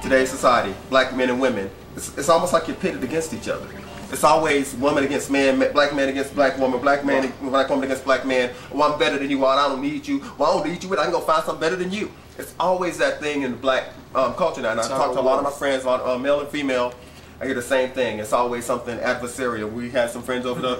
today's society, black men and women, it's almost like you're pitted against each other. It's always woman against man, black man against black woman, black woman against black man. Well, I'm better than you, I don't need you. Well, I don't need you, but I can go find something better than you. It's always that thing in the black culture now. And I talk to a lot of my friends, male and female, I hear the same thing. It's always something adversarial. We had some friends over the,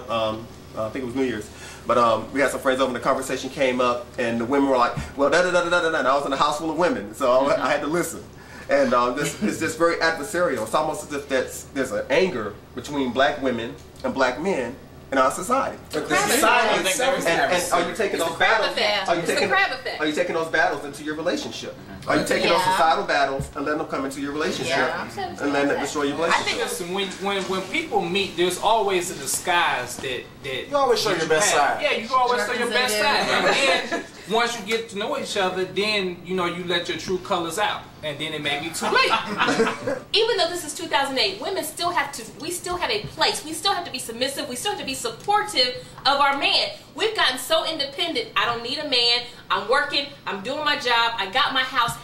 I think it was New Year's, but we had some friends over and the conversation came up and the women were like, well, da-da-da-da-da-da, and I was in a house full of women, so I had to listen. And it's just very adversarial. It's almost as if there's an anger between black women and black men in our society. But the society itself, and are you taking those battles? Are you taking those battles into your relationship? Are you taking those societal battles and letting them come into your relationship and letting it destroy your relationship? I think listen, when people meet, there's always a disguise that you always show your best side. Yeah, you always show your best side. And then once you get to know each other, then you let your true colors out, and then it may be too late. Even though this is 2008, women still have we still have a place. We still have to be submissive. We still have to be supportive of our man. We've gotten so independent. I don't need a man. I'm working. I'm doing my job. I got my house.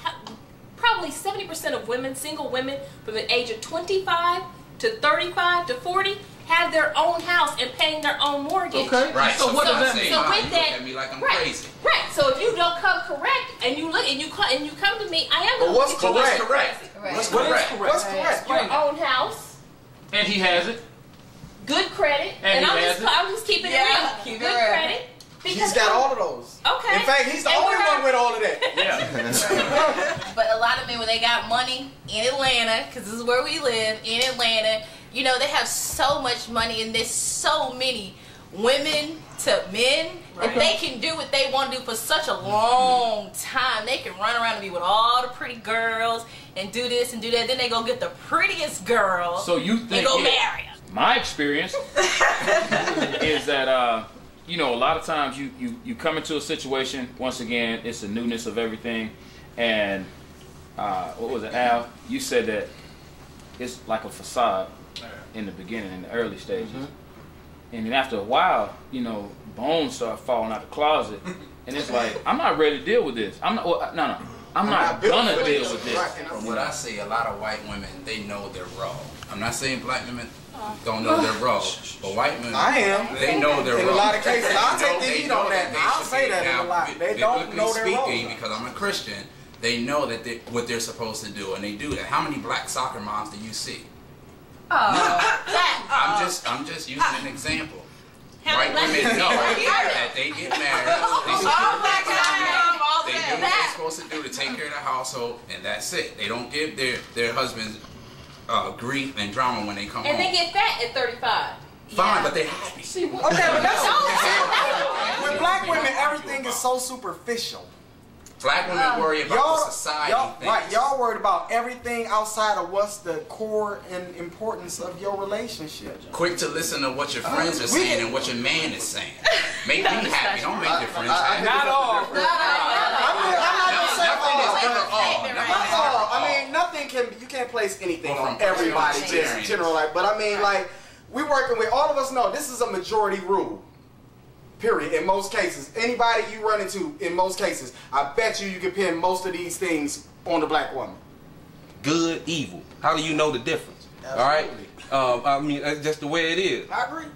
Probably 70% of women, single women, from the age of 25 to 35 to 40, have their own house and paying their own mortgage. Okay. Right. So what does that mean? So with that, look at me like I'm right, crazy. right. So if you don't come correct and you look and you come to me, I am going to what's look at you correct? crazy. What's What is correct? correct? What's correct? Your own house, And he has it. good credit, And he I'm has just keeping it real. Good credit. He's got all of those. Okay. In fact, he's the And only we're one with all of that. Yeah. But a lot of men, when they got money in Atlanta, because this is where we live, in Atlanta, they have so much money and there's so many women to men. Right. If they can do what they want to do for such a long time, they can run around and be with all the pretty girls and do this and do that. Then they go get the prettiest girl So you think and go marry her. My experience is that a lot of times you come into a situation, once again, it's the newness of everything, and what was it, Al? You said that it's like a facade in the beginning, in the early stages, and then after a while, bones start falling out the closet, and it's like, I'm not ready to deal with this. I'm not gonna deal with this. From what I see, a lot of white women, they know they're wrong. I'm not saying black women don't know they're wrong, but white women, I am. they know they're wrong. In a lot of cases, I'll take the They heat know on that. I'll should say be. that in a Now, lot. They don't know they're speaking, wrong. because I'm a Christian, they know that what they're supposed to do, and they do that. How many black soccer moms do you see? I'm just using an example. White women know that they get married, they do what they're supposed to do to take care of the household, and that's it. They don't give their husbands grief and drama when they come And home. they get fat at 35. Fine, but they happy. Okay, but that's with black women, everything is so superficial. Black women worry about the society things. Right, y'all worried about everything outside of what's the core and importance of your relationship. Quick to listen to what your friends are saying and what your man is saying. Make me happy. Don't make your friends happy. Not all. I mean, nothing can. You can't place anything on everybody. Just general, but I mean, we working with all of us know this is a majority rule. Period. In most cases, anybody you run into, in most cases, I bet you can pin most of these things on the black woman. Good, evil. How do you know the difference? Absolutely. All right. I mean, that's just the way it is. I agree.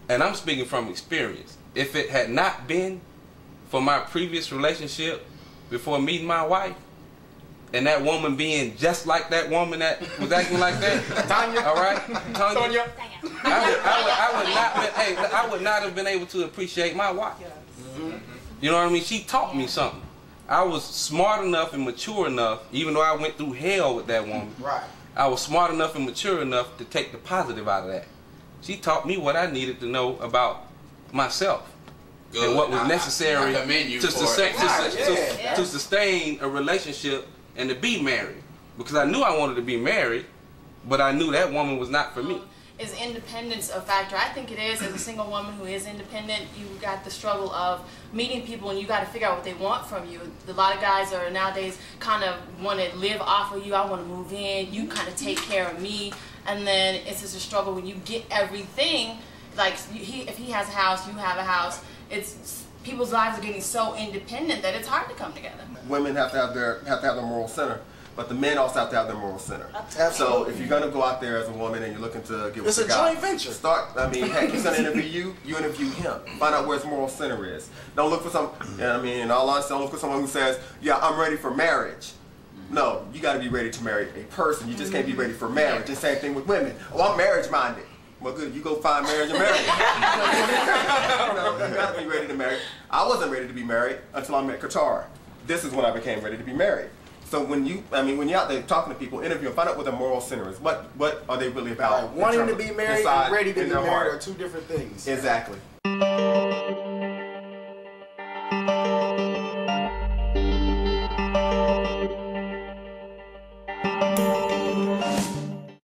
And I'm speaking from experience. If it had not been for my previous relationship before meeting my wife, and that woman being just like that woman that was acting like that, Tanya. all right, Tanya. I would not have been able to appreciate my wife. You know what I mean? She taught me something. I was smart enough and mature enough, even though I went through hell with that woman. Right. I was smart enough and mature enough to take the positive out of that. She taught me what I needed to know about myself. Good. And what was necessary I commend you to for sustain a relationship and to be married. Because I knew I wanted to be married, but I knew that woman was not for me. Is independence a factor? I think it is. As a single woman who is independent, you got the struggle of meeting people and you got to figure out what they want from you. A lot of guys are nowadays kind of want to live off of you. I want to move in. You kind of take care of me. And then it's just a struggle when you get everything. Like if he has a house, you have a house. It's people's lives are getting so independent that it's hard to come together. Women have to have their moral center. but the men also have to have their moral center. So if you're gonna go out there as a woman and you're looking to get with It's a a guy, joint venture. Heck, he's gonna interview you, you interview him. Find out where his moral center is. Don't look for some, in all honesty, don't look for someone who says, yeah, I'm ready for marriage. No, you gotta be ready to marry a person. You just can't be ready for marriage. The same thing with women. Oh, I'm marriage minded. Well, good, you go find marriage and marry. You gotta be ready to marry. I wasn't ready to be married until I met Qatar. This is when I became ready to be married. So when you're out there talking to people, interviewing, find out what their moral center is. What are they really about? Wanting to be married and ready to be married are two different things. Exactly.